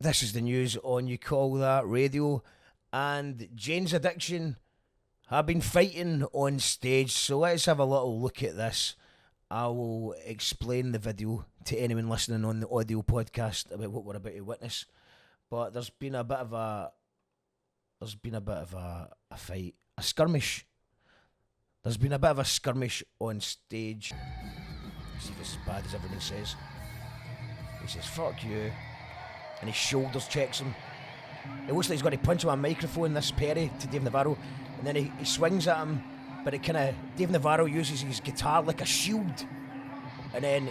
This is the news on You Call That Radio, and Jane's Addiction have been fighting on stage. So let's have a little look at this. I will explain the video to anyone listening on the audio podcast about what we're about to witness. But there's been a bit of a fight, a skirmish. There's been a bit of a skirmish on stage. Let's see if it's as bad as everyone says. He says, "Fuck you," and his shoulders checks him. It looks like he's got to punch him on a microphone, this Perry, to Dave Navarro, and then he swings at him, but Dave Navarro uses his guitar like a shield, and then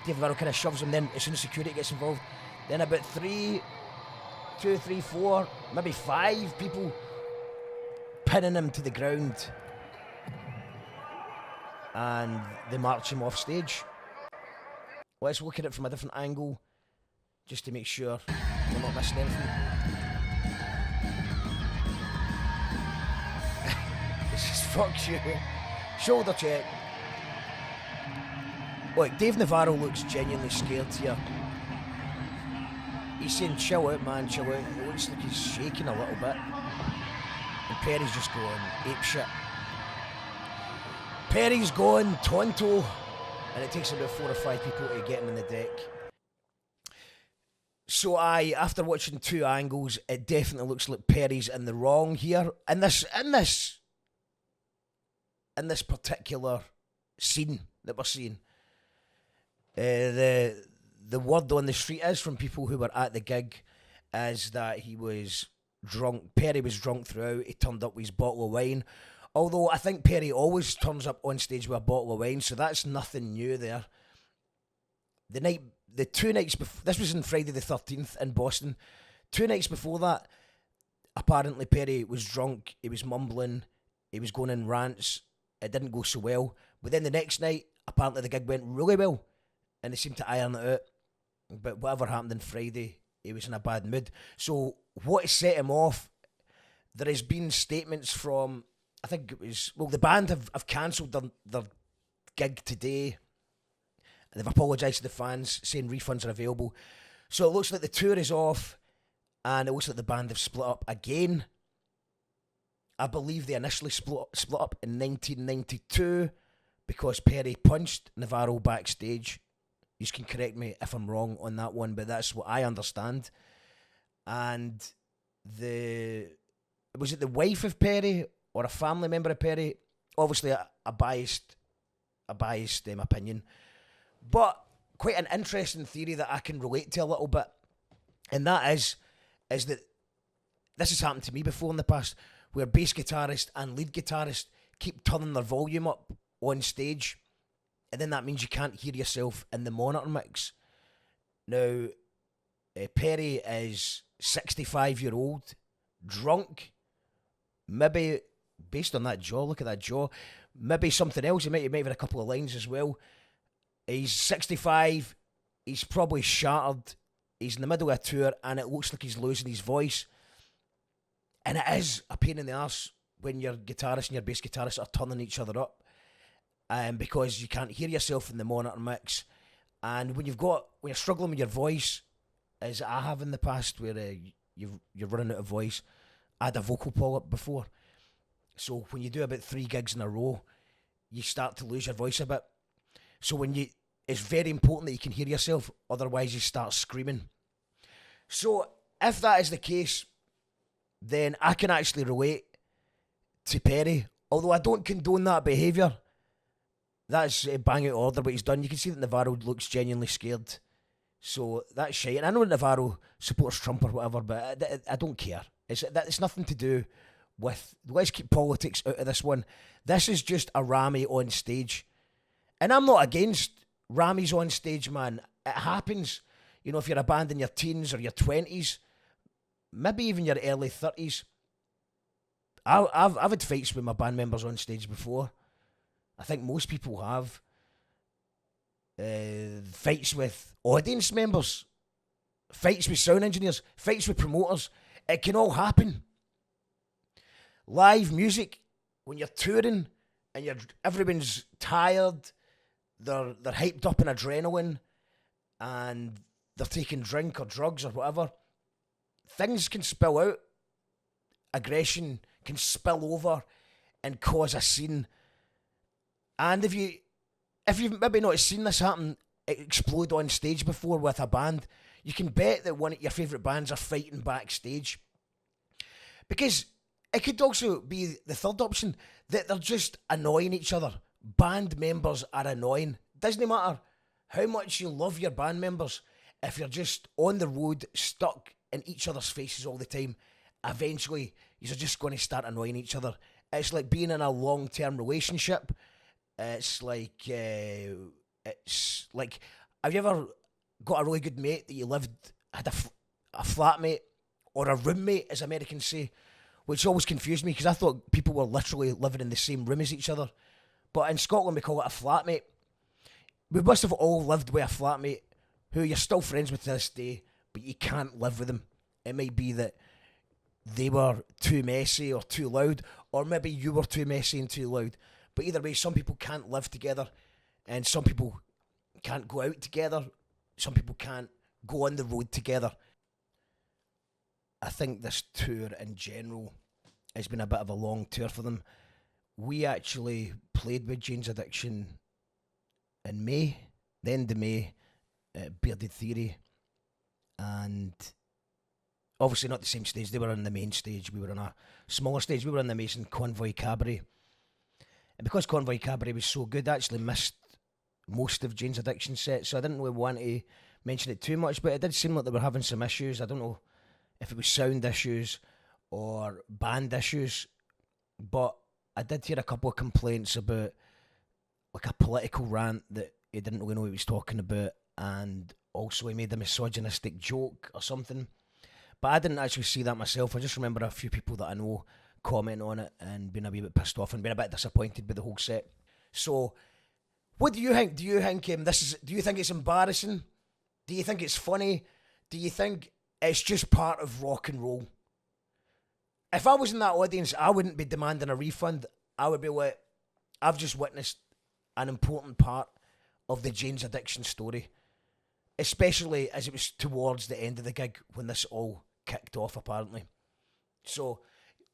Dave Navarro kind of shoves him. Then as soon as security gets involved, then about 2, 3, 4, maybe 5 people pinning him to the ground, and they march him off stage. Let's look at it from a different angle, just to make sure we're not missing anything. This is fuck you. Shoulder check. Look, Dave Navarro looks genuinely scared here. He's saying, "Chill out, man, chill out." It looks like he's shaking a little bit. And Perry's just going apeshit. Perry's going tonto. And it takes about 4 or 5 people to get him in the deck. So after watching 2 angles, it definitely looks like Perry's in the wrong here. In this particular scene that we're seeing. The word on the street is, from people who were at the gig, is that he was drunk. Perry was drunk throughout. He turned up with his bottle of wine. Although I think Perry always turns up on stage with a bottle of wine, so that's nothing new there. The 2 nights before, this was on Friday the 13th in Boston. 2 nights before that, apparently Perry was drunk, he was mumbling, he was going in rants, it didn't go so well. But then the next night, apparently the gig went really well, and they seemed to iron it out. But whatever happened on Friday, he was in a bad mood. So what set him off, there has been statements from, I think it was, well, the band have cancelled their gig today. And they've apologised to the fans, saying refunds are available. So it looks like the tour is off, and it looks like the band have split up again. I believe they initially split up in 1992 because Perry punched Navarro backstage. You can correct me if I'm wrong on that one, but that's what I understand. And was it the wife of Perry or a family member of Perry? Obviously a biased opinion, but quite an interesting theory that I can relate to a little bit, and that is that this has happened to me before in the past, where bass guitarist and lead guitarist keep turning their volume up on stage, and then that means you can't hear yourself in the monitor mix. Now, Perry is 65-year-old, drunk, maybe, based on that jaw, look at that jaw, maybe something else, he might have had a couple of lines as well. He's 65, he's probably shattered, he's in the middle of a tour, and it looks like he's losing his voice. And it is a pain in the arse when your guitarist and your bass guitarist are turning each other up, because you can't hear yourself in the monitor mix. And when you're struggling with your voice, as I have in the past, where you're running out of voice, I had a vocal polyp before. So when you do about 3 gigs in a row, you start to lose your voice a bit. So it's very important that you can hear yourself, otherwise you start screaming. So if that is the case, then I can actually relate to Perry, although I don't condone that behaviour. That's bang out of order what he's done. You can see that Navarro looks genuinely scared. So that's shite. And I know Navarro supports Trump or whatever, but I don't care. It's nothing to do with, let's keep politics out of this one. This is just a Rami on stage. And I'm not against Rami's on stage, man. It happens. You know, if you're a band in your teens or your 20s, maybe even your early 30s. I've had fights with my band members on stage before. I think most people have. Fights with audience members, fights with sound engineers, fights with promoters. It can all happen. Live music, when you're touring and everyone's tired, they're hyped up in adrenaline, and they're taking drink or drugs or whatever, things can spill out, aggression can spill over and cause a scene. And if you've maybe not seen this happen, explode on stage before with a band, you can bet that one of your favourite bands are fighting backstage. Because it could also be the third option, that they're just annoying each other. Band members are annoying. Doesn't matter how much you love your band members, if you're just on the road, stuck in each other's faces all the time, eventually you're just going to start annoying each other. It's like being in a long-term relationship. It's like, have you ever got a really good mate that you had a flatmate, or a roommate, as Americans say, which always confused me because I thought people were literally living in the same room as each other. But in Scotland we call it a flatmate. We must have all lived with a flatmate who you're still friends with to this day, but you can't live with them. It might be that they were too messy or too loud, or maybe you were too messy and too loud. But either way, some people can't live together, and some people can't go out together. Some people can't go on the road together. I think this tour in general has been a bit of a long tour for them. We actually played with Jane's Addiction in May, the end of May, at Bearded Theory, and obviously not the same stage. They were on the main stage, we were on a smaller stage. We were on the Mason Convoy Cabaret, and because Convoy Cabaret was so good, I actually missed most of Jane's Addiction set, so I didn't really want to mention it too much, but it did seem like they were having some issues. I don't know if it was sound issues or band issues, but I did hear a couple of complaints about like a political rant that he didn't really know what he was talking about, and also he made a misogynistic joke or something. But I didn't actually see that myself. I just remember a few people that I know commenting on it and being a wee bit pissed off and being a bit disappointed with the whole set. So, what do you think? Do you think do you think it's embarrassing? Do you think it's funny? Do you think it's just part of rock and roll? If I was in that audience, I wouldn't be demanding a refund. I would be like, I've just witnessed an important part of the Jane's Addiction story, especially as it was towards the end of the gig when this all kicked off, apparently. So,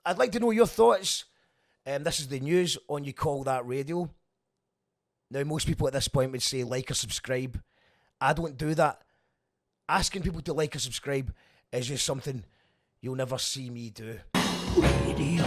I'd like to know your thoughts. This is the news on You Call That Radio. Now, most people at this point would say like or subscribe. I don't do that. Asking people to like or subscribe is just something you'll never see me do. Radio.